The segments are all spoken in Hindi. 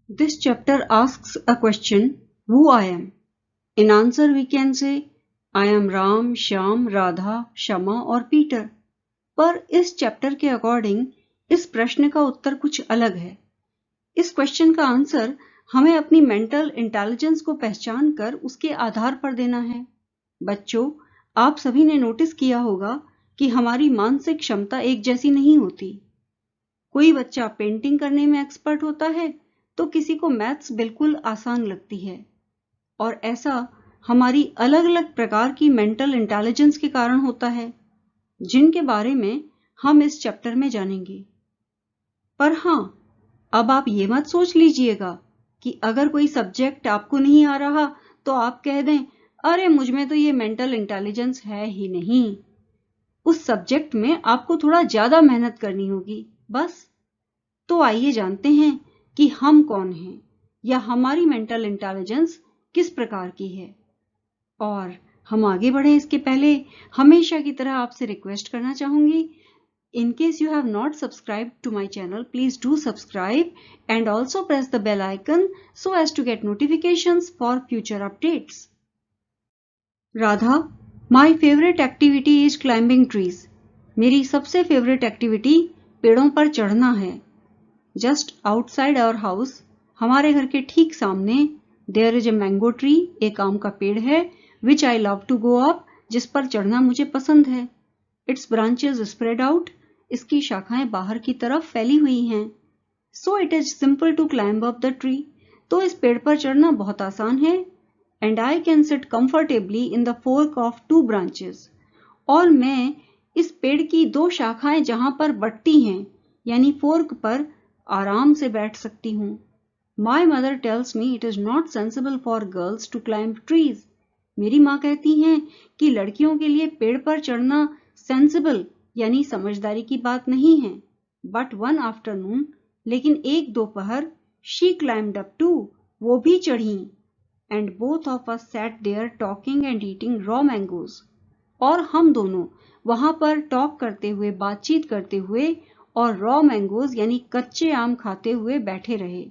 This chapter asks a question, who I am. In answer we can say, I am Ram, Shyam, Radha, Shama और Peter. पर इस चैप्टर के अकॉर्डिंग इस प्रश्न का उत्तर कुछ अलग है. इस क्वेश्चन का आंसर हमें अपनी मेंटल इंटेलिजेंस को पहचान कर उसके आधार पर देना है. बच्चों, आप सभी ने नोटिस किया होगा कि हमारी मानसिक क्षमता एक जैसी नहीं होती. कोई बच्चा पेंटिंग करने में एक्सपर्ट होता है तो किसी को मैथ्स बिल्कुल आसान लगती है. और ऐसा हमारी अलग अलग प्रकार की मेंटल इंटेलिजेंस के कारण होता है, जिनके बारे में हम इस चैप्टर में जानेंगे. पर हाँ, अब आप ये मत सोच लीजिएगा कि अगर कोई सब्जेक्ट आपको नहीं आ रहा तो आप कह दें, अरे मुझ में तो ये मेंटल इंटेलिजेंस है ही नहीं. उस सब्जेक्ट में आपको थोड़ा ज्यादा मेहनत करनी होगी, बस. तो आइए जानते हैं कि हम कौन हैं या हमारी मेंटल इंटेलिजेंस किस प्रकार की है. और हम आगे बढ़े इसके पहले हमेशा की तरह आपसे रिक्वेस्ट करना चाहूंगी, in case you have not subscribed to my channel, please do subscribe and also press the bell icon so as to get notifications for future updates. Radha, my favorite activity is climbing trees. मेरी सबसे फेवरेट एक्टिविटी पेड़ों पर चढ़ना है. Just outside our house, हमारे घर के ठीक सामने there is a mango tree, एक आम का पेड़ है, which I love to go up, जिस पर चढ़ना मुझे पसंद है. Its branches spread out, इसकी शाखाएं बाहर की तरफ फैली हुई हैं. So it is simple to climb up the tree. तो इस पेड़ पर चढ़ना बहुत आसान है. And I can sit comfortably in the fork of 2 branches. और मैं इस पेड़ की 2 शाखाएं जहां पर बटती हैं, यानी फोर्क पर आराम से बैठ सकती हूं. My mother tells me it is not sensible for girls to climb trees. मेरी माँ कहती हैं कि लड़कियों के लिए पेड़ पर चढ़ना सेंसिबल यानी समझदारी की बात नहीं है. But one afternoon, लेकिन एक दोपहर, she climbed up too, वो भी चढ़ी. And both of us sat there talking and eating raw mangoes. और हम दोनों वहां पर टॉक करते हुए, बातचीत करते हुए और रॉ मैंगोज यानी कच्चे आम खाते हुए बैठे रहे.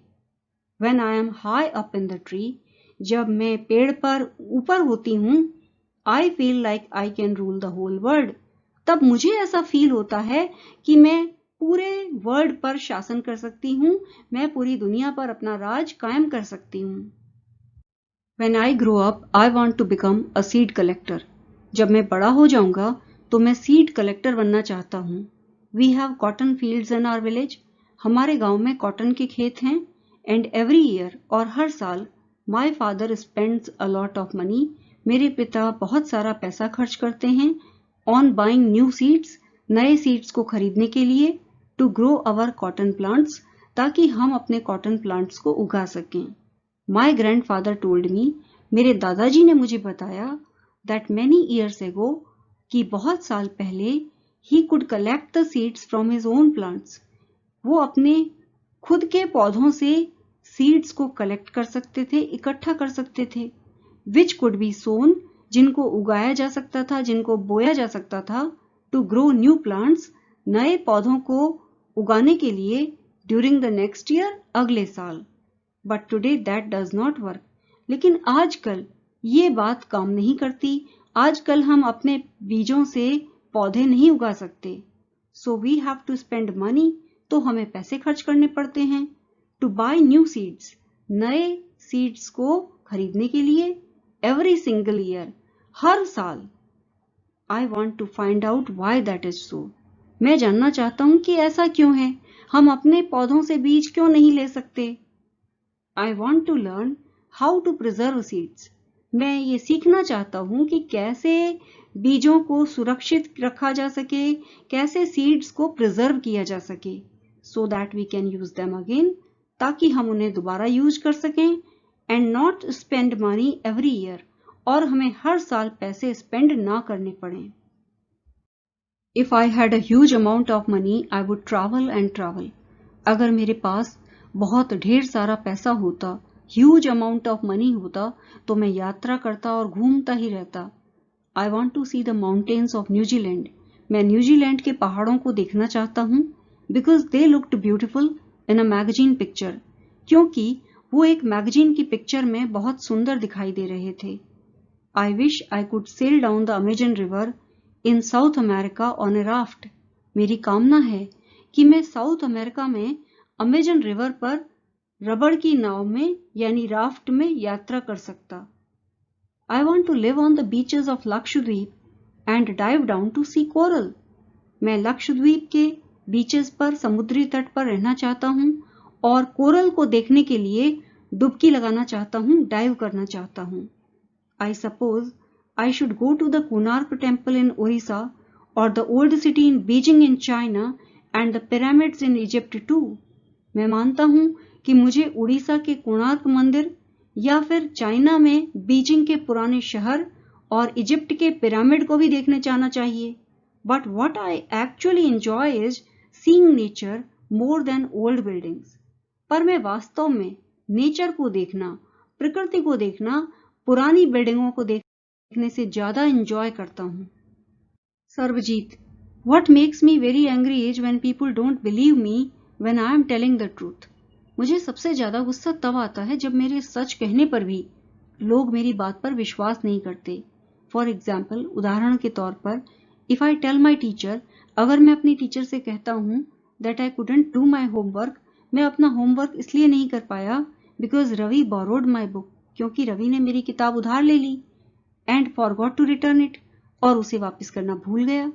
When I am high up in the tree, जब मैं पेड़ पर ऊपर होती हूँ, I feel like I can rule the whole world. तब मुझे ऐसा फील होता है कि मैं पूरे वर्ल्ड पर शासन कर सकती हूँ, मैं पूरी दुनिया पर अपना राज कायम कर सकती हूँ. When I grow up, I want to become a seed collector. जब मैं बड़ा हो जाऊंगा तो मैं सीड कलेक्टर बनना चाहता हूँ. We have cotton fields in our village. हमारे गांव में कॉटन के खेत हैं. And every year, और हर साल, my father spends a lot of money. मेरे पिता बहुत सारा पैसा खर्च करते हैं on buying new seeds, नए सीड्स को खरीदने के लिए, to grow our cotton plants, ताकि हम अपने कॉटन प्लांट्स को उगा सकें. My grandfather told me, मेरे दादाजी ने मुझे बताया, that many years ago, कि बहुत साल पहले, he could collect the seeds from his own plants. वो अपने खुद के पौधों से सीड्स को कलेक्ट कर सकते थे, इकट्ठा कर सकते थे. Which could be sown, जिनको उगाया जा सकता था, जिनको बोया जा सकता था, to grow new plants, नए पौधों को उगाने के लिए during the next year, अगले साल. But today that does not work. लेकिन आजकल ये बात काम नहीं करती. आजकल हम अपने बीजों से पौधे नहीं उगा सकते. So we have to spend money, तो हमें पैसे खर्च करने पड़ते हैं. To buy new seeds, नए सीड्स को खरीदने के लिए. Every single year, हर साल. I want to find out why that is so. मैं जानना चाहता हूं कि ऐसा क्यों है. हम अपने पौधों से बीज क्यों नहीं ले सकते. I want to learn how to preserve seeds. मैं ये सीखना चाहता हूं कि कैसे बीजों को सुरक्षित रखा जा सके, कैसे सीड्स को प्रिजर्व किया जा सके, so that we can use them again, ताकि हम उन्हें दोबारा यूज कर सकें. and not spend money every year, और हमें हर साल पैसे स्पेंड ना करने पड़े. If I had a huge amount of money, I would travel and travel. अगर मेरे पास बहुत ढेर सारा पैसा होता, ह्यूज अमाउंट ऑफ मनी होता, तो मैं यात्रा करता और घूमता ही रहता. I want to see the mountains of New Zealand. मैं न्यूजीलैंड के पहाड़ों को देखना चाहता हूँ, because they looked beautiful in a magazine picture. क्योंकि वो एक मैगजीन की पिक्चर में बहुत सुंदर दिखाई दे रहे थे। I wish I could sail down the Amazon river in South America on a raft. मेरी कामना है कि मैं साउथ अमेरिका में अमेजन रिवर पर रबड़ की नाव में यानी राफ्ट में यात्रा कर सकता। I want to live on the beaches of Lakshadweep and dive down to see coral. मैं लक्षद्वीप के बीचेस पर समुद्री तट पर रहना चाहता हूँ और कोरल को देखने के लिए डुबकी लगाना चाहता हूँ, डाइव करना चाहता हूँ। I suppose I should go to the Konark temple in Orissa or the old city in Beijing in China and the pyramids in Egypt too. मैं मानता हूँ कि मुझे उड़ीसा के कोणार्क मंदिर या फिर चाइना में बीजिंग के पुराने शहर और इजिप्ट के पिरामिड को भी देखने जाना चाहिए। But what I actually enjoy is seeing nature more than old buildings. पर मैं वास्तव में नेचर को देखना, प्रकृति को देखना, पुरानी बिल्डिंगों को देखने से ज्यादा एंजॉय करता हूँ। Sarvjeet, what makes me very angry is when people don't believe me when I am telling the truth. मुझे सबसे ज्यादा गुस्सा तब आता है जब मेरे सच कहने पर भी लोग मेरी बात पर विश्वास नहीं करते। फॉर एग्जाम्पल, उदाहरण के तौर पर, if I tell my teacher, अगर मैं अपनी टीचर से कहता हूँ that I couldn't do my homework, मैं अपना होमवर्क इसलिए नहीं कर पाया because Ravi borrowed my book, क्योंकि रवि ने मेरी किताब उधार ले ली, and forgot to return it, और उसे वापस करना भूल गया।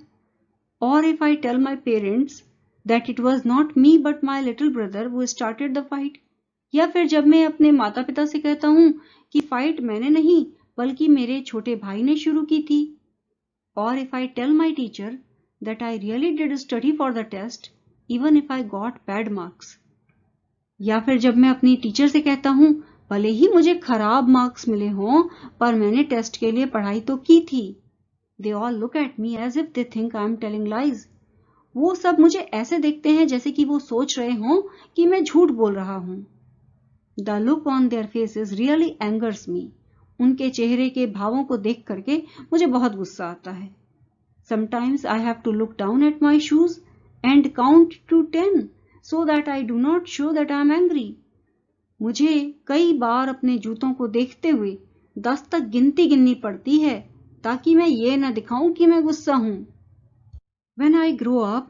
और if I tell my parents that it was not me but my little brother who started the fight, या फिर जब मैं अपने माता पिता से कहता हूँ कि फाइट मैंने नहीं बल्कि मेरे छोटे भाई ने शुरू की थी। और if I tell my teacher that I really did study for the test even if I got bad marks, या फिर जब मैं अपनी टीचर से कहता हूँ भले ही मुझे खराब मार्क्स मिले हों पर मैंने टेस्ट के लिए पढ़ाई तो की थी। They all look at me as if they think I am telling lies. वो सब मुझे ऐसे देखते हैं जैसे कि वो सोच रहे हों कि मैं झूठ बोल रहा हूं। The look on their faces really angers me. उनके चेहरे के भावों को देख करके मुझे बहुत गुस्सा आता है। Sometimes I have to look down at my shoes and count to 10 so that I do not show that I am angry. मुझे कई बार अपने जूतों को देखते हुए 10 तक गिनती गिननी पड़ती है ताकि मैं ये न दिखाऊं कि मैं गुस्सा हूं। When I grow up,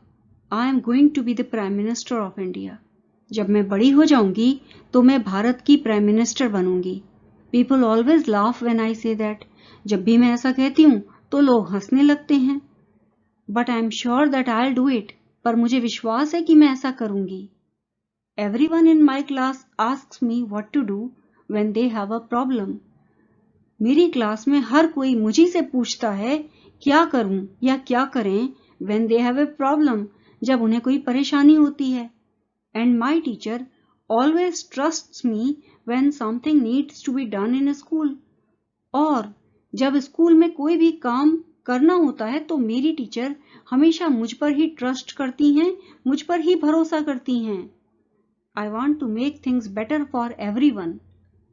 I am going to be the Prime Minister of India. जब मैं बड़ी हो जाऊंगी तो मैं भारत की प्राइम मिनिस्टर बनूंगी। People always laugh when I say that. जब भी मैं ऐसा कहती हूँ तो लोग हंसने लगते हैं। But I am sure that I'll do it. पर मुझे विश्वास है कि मैं ऐसा करूंगी। Everyone in my class asks me what to do when they have a problem. मेरी क्लास में हर कोई मुझी से पूछता है क्या करूं या क्या करें when they have a problem, जब उन्हें कोई परेशानी होती है। And my teacher always trusts me when something needs to be done in school. और जब स्कूल में कोई भी काम करना होता है तो मेरी टीचर हमेशा मुझ पर ही ट्रस्ट करती हैं, मुझ पर ही भरोसा करती हैं। I want to make things better for everyone.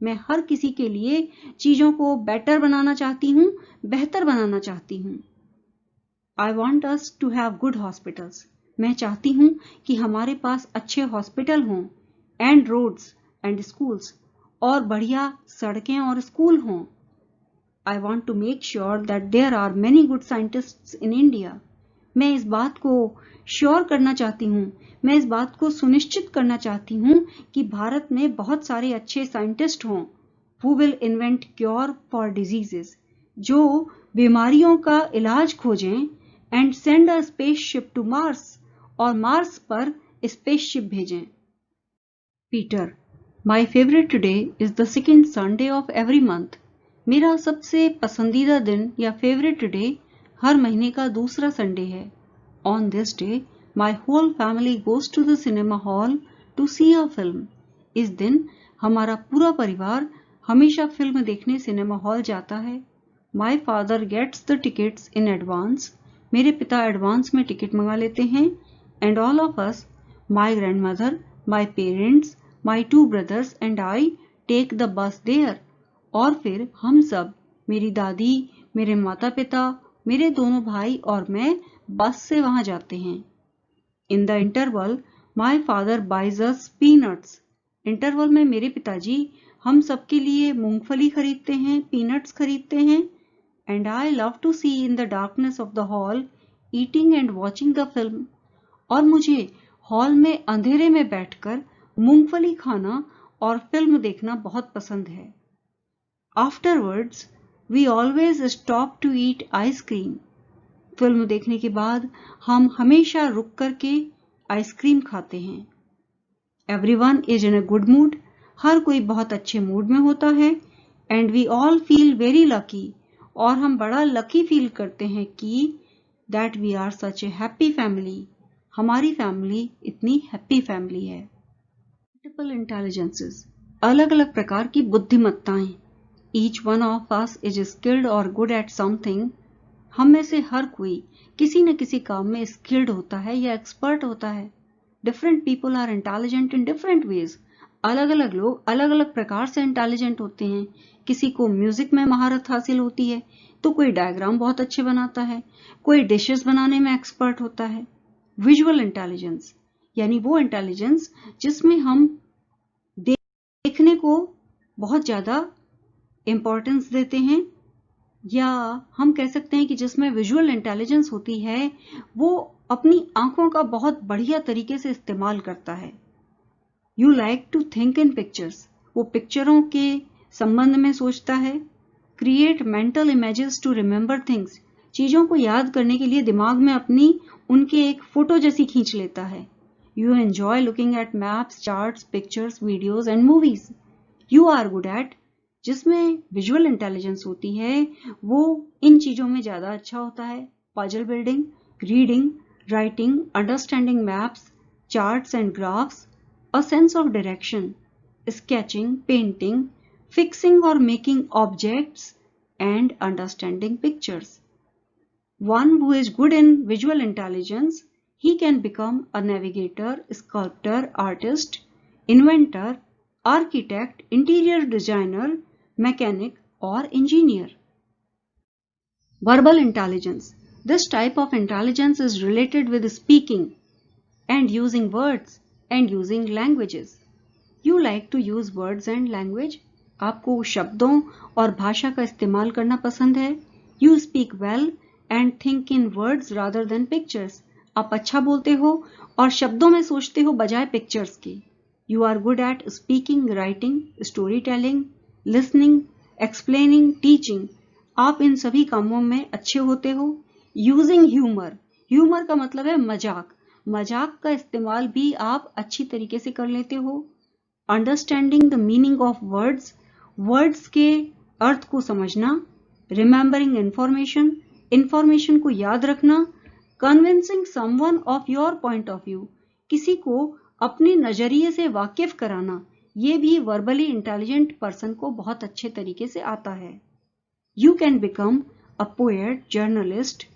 मैं हर किसी के लिए चीजों को बेटर बनाना चाहती हूँ, बेहतर बनाना चाहती हूँ। I want us to have good hospitals. मैं चाहती हूँ कि हमारे पास अच्छे हॉस्पिटल हों, and roads and schools, और बढ़िया सड़कें और स्कूल हों। I want to make sure that there are many good scientists in India. मैं इस बात को श्योर करना चाहती हूँ, मैं इस बात को सुनिश्चित करना चाहती हूँ कि भारत में बहुत सारे अच्छे साइंटिस्ट हों who will invent cure for diseases, जो बीमारियों का इलाज खोजें, and send a spaceship to Mars, और मार्स पर स्पेसशिप भेजें। Peter, my favorite day is the second Sunday of every month. मेरा सबसे पसंदीदा दिन या फेवरेट डे हर महीने का दूसरा संडे है। On this day, my whole family goes to the cinema hall to see a film. इस दिन हमारा पूरा परिवार हमेशा फिल्म देखने सिनेमा हॉल जाता है। My father gets the tickets in advance. मेरे पिता एडवांस में टिकट मंगा लेते हैं। And all of us, my grand mother, my parents, my 2 brothers and I take the bus there. और फिर हम सब, मेरी दादी, मेरे माता पिता, मेरे दोनों भाई और मैं बस से वहां जाते हैं। In the interval, my father buys us peanuts. Interval में मेरे पिताजी हम सबके लिए मूंगफली खरीदते हैं, पीनट्स खरीदते हैं, and I love to see in the darkness of the hall eating and watching the film. और मुझे हॉल में अंधेरे में बैठकर मूंगफली खाना और फिल्म देखना बहुत पसंद है। Afterwards we always stop to eat ice cream. Film देखने के बाद हम हमेशा रुक करके आइसक्रीम खाते हैं। Everyone is in a good mood. हर कोई बहुत अच्छे मूड में होता है। And we all feel very lucky. और हम बड़ा लकी फील करते हैं कि that we are such a happy family. हमारी फैमिली इतनी हैप्पी फैमिली है। मल्टीपल इंटेलिजेंसेस, अलग अलग प्रकार की बुद्धिमत्ताएं। Each one of us is skilled और गुड एट समथिंग। हम में से हर कोई किसी न किसी काम में स्किल्ड होता है या एक्सपर्ट होता है। Different people are intelligent in different ways. अलग अलग लोग अलग अलग प्रकार से इंटेलिजेंट होते हैं। किसी को म्यूजिक में महारत हासिल होती है तो कोई डायग्राम बहुत अच्छे बनाता है, कोई डिशेस बनाने में एक्सपर्ट होता है। विजुअल इंटेलिजेंस यानी वो इंटेलिजेंस जिसमें हम देखने को बहुत ज्यादा इंपॉर्टेंस देते हैं, या हम कह सकते हैं कि जिसमें विजुअल इंटेलिजेंस होती है वो अपनी आंखों का बहुत बढ़िया तरीके से इस्तेमाल करता है। You like to think in pictures, वो पिक्चरों के संबंध में सोचता है। Create mental images to remember things, चीजों को याद करने के लिए दिमाग में अपनी उनके एक फोटो जैसी खींच लेता है। You enjoy looking at maps, charts, pictures, videos and movies. You are good at, जिसमें विजुअल इंटेलिजेंस होती है वो इन चीजों में ज्यादा अच्छा होता है। Puzzle building, reading, writing, understanding maps, charts and graphs, a sense of direction, sketching, painting, fixing or making objects, and understanding pictures. One who is good in visual intelligence, he can become a navigator, sculptor, artist, inventor, architect, interior designer, mechanic, or engineer. Verbal intelligence. This type of intelligence is related with speaking and using words and using languages. You like to use words and language. आपको शब्दों और भाषा का इस्तेमाल करना पसंद है। You speak well and think in words rather than pictures. आप अच्छा बोलते हो और शब्दों में सोचते हो बजाय पिक्चर्स के। You are good at speaking, writing, storytelling, listening, explaining, teaching. आप इन सभी कामों में अच्छे होते हो। Using humor. Humor का मतलब है मजाक। मजाक का इस्तेमाल भी आप अच्छी तरीके से कर लेते हो। Understanding the meaning of words, words के अर्थ को समझना। रिमेंबरिंग इंफॉर्मेशन, इंफॉर्मेशन को याद रखना। Convincing someone of your point of view, किसी को अपने नजरिए से वाकिफ कराना, ये भी वर्बली इंटेलिजेंट पर्सन को बहुत अच्छे तरीके से आता है। You can become a poet, journalist,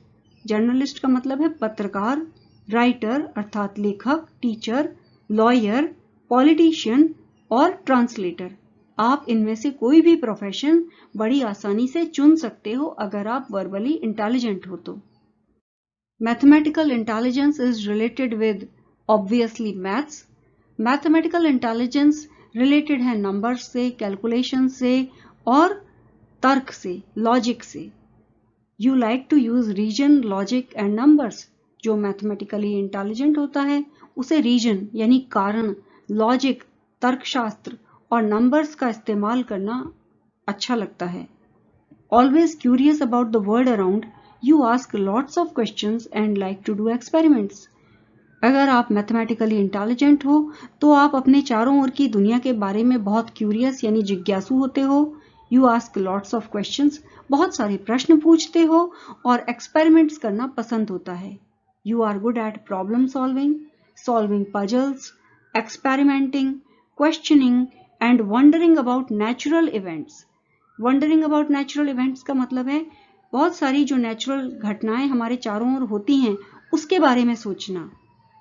journalist का मतलब है पत्रकार, राइटर अर्थात लेखक, टीचर, लॉयर, पॉलिटिशियन और ट्रांसलेटर। आप इनमें से कोई भी प्रोफेशन बड़ी आसानी से चुन सकते हो अगर आप वर्बली इंटेलिजेंट हो तो। Mathematical intelligence is related with obviously maths. Mathematical intelligence related है नंबर्स से, कैलकुलेशन से और तर्क से, लॉजिक से। You like to use reason, logic and numbers. जो मैथमेटिकली इंटेलिजेंट होता है उसे रीजन यानी कारण, लॉजिक, तर्कशास्त्र और नंबर्स का इस्तेमाल करना अच्छा लगता है। Always curious about the world around, you ask lots of questions and like to do experiments. अगर आप मैथमेटिकली इंटेलिजेंट हो तो आप अपने चारों ओर की दुनिया के बारे में बहुत क्यूरियस यानी जिज्ञासु होते हो। You ask lots of questions, बहुत सारे प्रश्न पूछते हो और एक्सपेरिमेंट्स करना पसंद होता है। You are good at problem solving, solving puzzles, experimenting, questioning and wondering about natural events. Wondering about natural events का मतलब है बहुत सारी जो नेचुरल घटनाएं हमारे चारों ओर होती हैं उसके बारे में सोचना।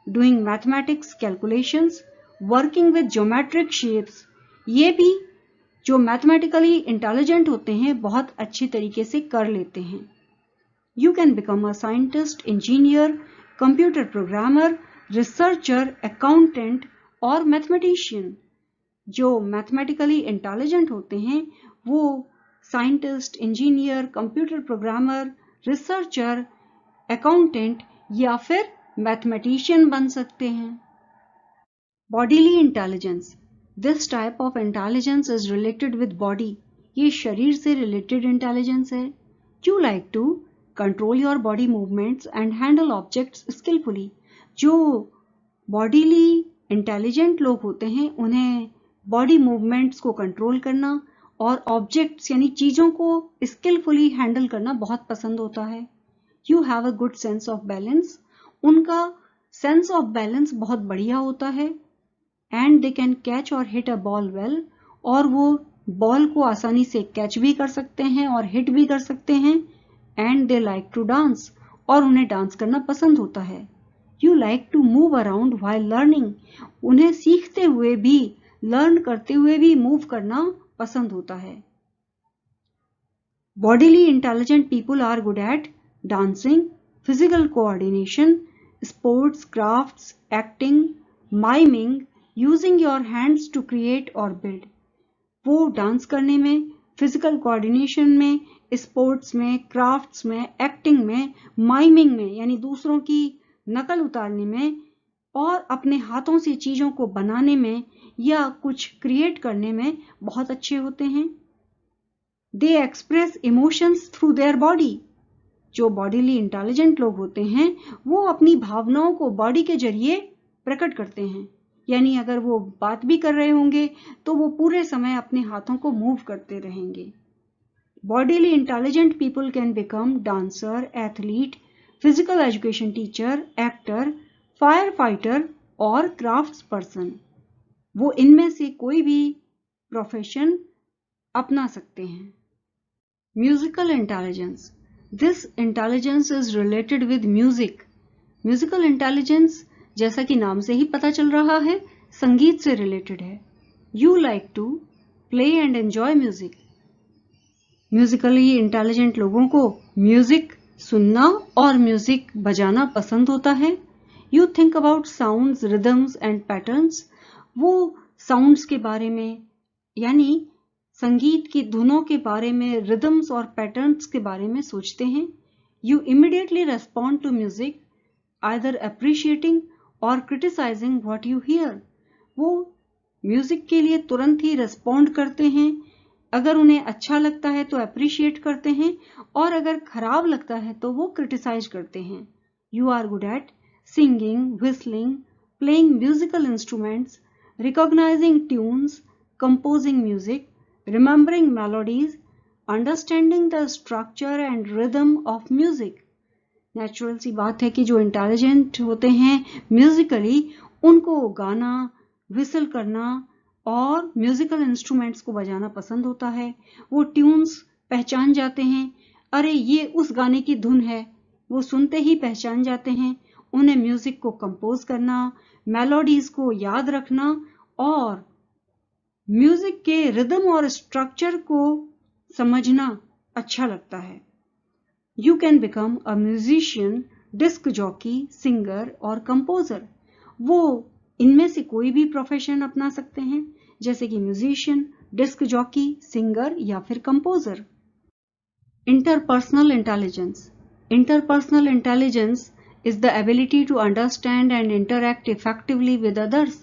Doing mathematics, calculations, working with geometric shapes, ये भी जो मैथमेटिकली इंटेलिजेंट होते हैं बहुत अच्छी तरीके से कर लेते हैं। You can become a scientist, engineer, computer programmer, researcher, accountant or mathematician. जो मैथमेटिकली इंटेलिजेंट होते हैं वो scientist, engineer, computer programmer, researcher, accountant या फिर मैथमेटिशियन बन सकते हैं। Bodily intelligence, this type of intelligence is related with body. ये शरीर से रिलेटेड इंटेलिजेंस है। You like to control your body movements and handle objects skilfully. जो बॉडीली इंटेलिजेंट लोग होते हैं उन्हें बॉडी मूवमेंट्स को कंट्रोल करना और ऑब्जेक्ट्स यानी चीजों को स्किलफुली हैंडल करना बहुत पसंद होता है। You have a good sense of balance, उनका सेंस ऑफ बैलेंस बहुत बढ़िया होता है। एंड दे कैन कैच और हिट अ बॉल वेल, और वो बॉल को आसानी से कैच भी कर सकते हैं और हिट भी कर सकते हैं। And they like to dance, और उन्हें डांस करना पसंद होता है। You like to move around while learning, उन्हें सीखते हुए भी, लर्न करते हुए भी मूव करना पसंद होता है। Bodily intelligent people are good at dancing, physical coordination, sports, crafts, acting, miming, using your hands to create और बिल्ड। वो डांस करने में, फिजिकल कोऑर्डिनेशन में, स्पोर्ट्स में, क्राफ्ट्स में, एक्टिंग में, माइमिंग में यानी दूसरों की नकल उतारने में, और अपने हाथों से चीजों को बनाने में या कुछ क्रिएट करने में बहुत अच्छे होते हैं। They express emotions through their body, जो बॉडीली इंटेलिजेंट लोग होते हैं वो अपनी भावनाओं को बॉडी के जरिए प्रकट करते हैं। यानी अगर वो बात भी कर रहे होंगे तो वो पूरे समय अपने हाथों को मूव करते रहेंगे। Bodily intelligent people can become dancer, athlete, physical education teacher, actor, fire fighter और क्राफ्ट्स पर्सन। वो इनमें से कोई भी प्रोफेशन अपना सकते हैं। Musical intelligence, this intelligence is related with music. Musical intelligence जैसा कि नाम से ही पता चल रहा है संगीत से रिलेटेड है। You like to play and enjoy music. Musically intelligent लोगों को म्यूजिक सुनना और म्यूजिक बजाना पसंद होता है। You think about sounds, rhythms and patterns. वो साउंड्स के बारे में यानी संगीत की धुनों के बारे में, रिदम्स और पैटर्न्स के बारे में सोचते हैं। You immediately respond to music, either appreciating और क्रिटिसाइजिंग व्हाट यू हियर। वो म्यूजिक के लिए तुरंत ही रेस्पॉन्ड करते हैं। अगर उन्हें अच्छा लगता है तो अप्रिशिएट करते हैं, और अगर खराब लगता है तो वो क्रिटिसाइज करते हैं। You are good at singing, whistling, playing musical instruments, recognizing tunes, composing music, remembering melodies, understanding the structure and rhythm of music। Natural सी बात है कि जो इंटेलिजेंट होते हैं म्यूजिकली, उनको गाना, विसल करना और म्यूजिकल इंस्ट्रूमेंट्स को बजाना पसंद होता है। वो ट्यून्स पहचान जाते हैं, अरे ये उस गाने की धुन है, वो सुनते ही पहचान जाते हैं। उन्हें म्यूजिक को कंपोज करना, मेलोडीज को याद रखना और म्यूजिक के रिदम और स्ट्रक्चर को समझना अच्छा लगता है। You can become a musician, disc jockey, singer और कंपोजर। वो इनमें से कोई भी प्रोफेशन अपना सकते हैं, जैसे कि म्यूजिशियन, डिस्क जॉकी, सिंगर या फिर composer. Interpersonal intelligence, interpersonal intelligence is the ability to understand and interact effectively with others।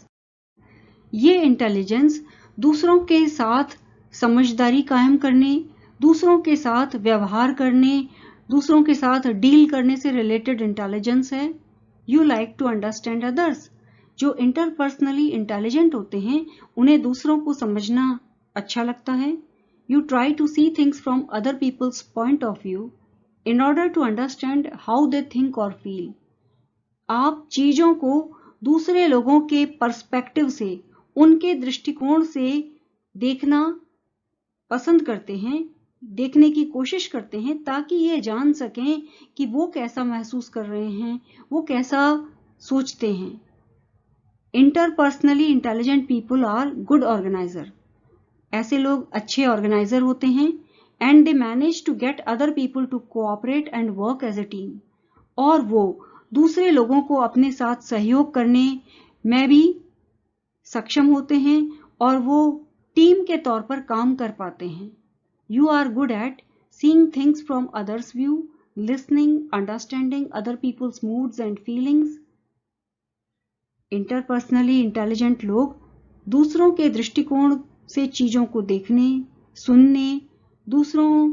ये इंटेलिजेंस दूसरों के साथ समझदारी कायम करने, दूसरों के साथ व्यवहार करने, दूसरों के साथ डील करने से रिलेटेड इंटेलिजेंस है। You like to understand others, जो इंटरपर्सनली इंटेलिजेंट होते हैं उन्हें दूसरों को समझना अच्छा लगता है। You try to see things from other people's point of view in order to understand how they think or feel। आप चीजों को दूसरे लोगों के पर्सपेक्टिव से, उनके दृष्टिकोण से देखना पसंद करते हैं, देखने की कोशिश करते हैं, ताकि ये जान सकें कि वो कैसा महसूस कर रहे हैं, वो कैसा सोचते हैं। Interpersonally intelligent people are good organizer. ऐसे लोग अच्छे ऑर्गेनाइजर होते हैं। And they manage to get other people to cooperate and work as a team। और वो दूसरे लोगों को अपने साथ सहयोग करने में भी सक्षम होते हैं और वो टीम के तौर पर काम कर पाते हैं। You are good at seeing things from others view, listening, understanding other people's moods and feelings. Interpersonally intelligent लोग दूसरों के दृष्टिकोण से चीजों को देखने, सुनने, दूसरों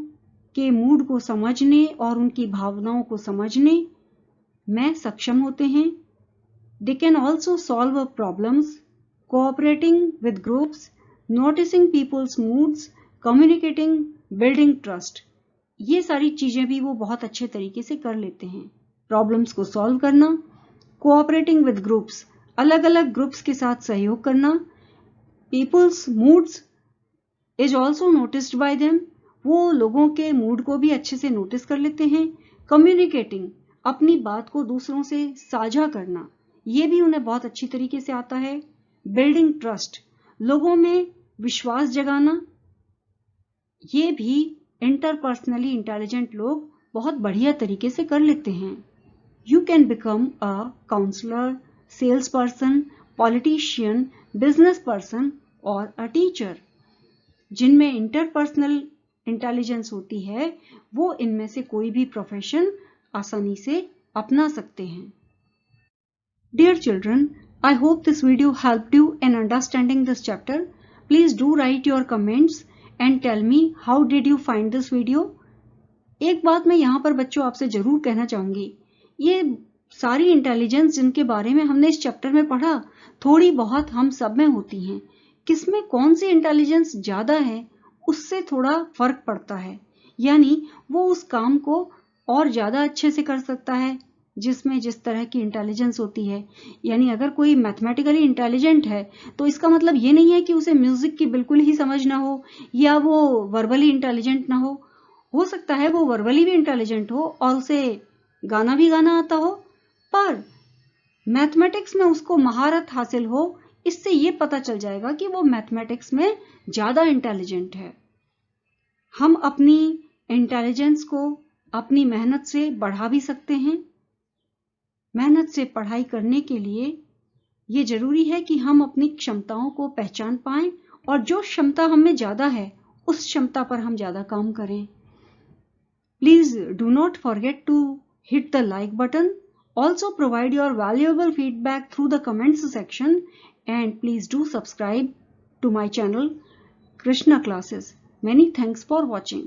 के मूड को समझने और उनकी भावनाओं को समझने में सक्षम होते हैं। They can also solve problems, cooperating with groups, noticing people's moods, communicating, building trust. ये सारी चीजें भी वो बहुत अच्छे तरीके से कर लेते हैं। प्रॉब्लम्स को सॉल्व करना, कोऑपरेटिंग विद ग्रुप्स, अलग अलग ग्रुप्स के साथ सहयोग करना, people's moods is also noticed by them, वो लोगों के मूड को भी अच्छे से नोटिस कर लेते हैं। कम्युनिकेटिंग, अपनी बात को दूसरों से साझा करना, ये भी उन्हें बहुत अच्छी तरीके से आता है। बिल्डिंग ट्रस्ट, लोगों में विश्वास जगाना, ये भी इंटरपर्सनली इंटेलिजेंट लोग बहुत बढ़िया तरीके से कर लेते हैं। You can become a counsellor, sales person, politician, business person और अ टीचर। जिनमें इंटरपर्सनल इंटेलिजेंस होती है वो इनमें से कोई भी प्रोफेशन आसानी से अपना सकते हैं। Dear children, I hope this video helped you in understanding this chapter. Please do write your comments and tell me how did you find this video. एक बात मैं यहाँ पर बच्चों आपसे जरूर कहना चाहूंगी, ये सारी इंटेलिजेंस जिनके बारे में हमने इस चैप्टर में पढ़ा थोड़ी बहुत हम सब में होती हैं। किसमें कौन सी इंटेलिजेंस ज्यादा है उससे थोड़ा फर्क पड़ता है, यानी वो उस काम को और ज्यादा अच्छे से कर सकता है जिसमें जिस तरह की इंटेलिजेंस होती है। यानी अगर कोई मैथमेटिकली इंटेलिजेंट है तो इसका मतलब ये नहीं है कि उसे म्यूजिक की बिल्कुल ही समझ ना हो या वो वर्बली इंटेलिजेंट ना हो सकता है वो वर्बली भी इंटेलिजेंट हो और उसे गाना भी गाना आता हो, पर मैथमेटिक्स में उसको महारत हासिल हो, इससे ये पता चल जाएगा कि वो मैथमेटिक्स में ज्यादा इंटेलिजेंट है। हम अपनी इंटेलिजेंस को अपनी मेहनत से बढ़ा भी सकते हैं। मेहनत से पढ़ाई करने के लिए ये जरूरी है कि हम अपनी क्षमताओं को पहचान पाएं और जो क्षमता हम में ज्यादा है उस क्षमता पर हम ज्यादा काम करें। Please do not forget to hit the like button. Also provide your valuable feedback through the comments section and please do subscribe to my channel Krishna Classes. Many thanks for watching.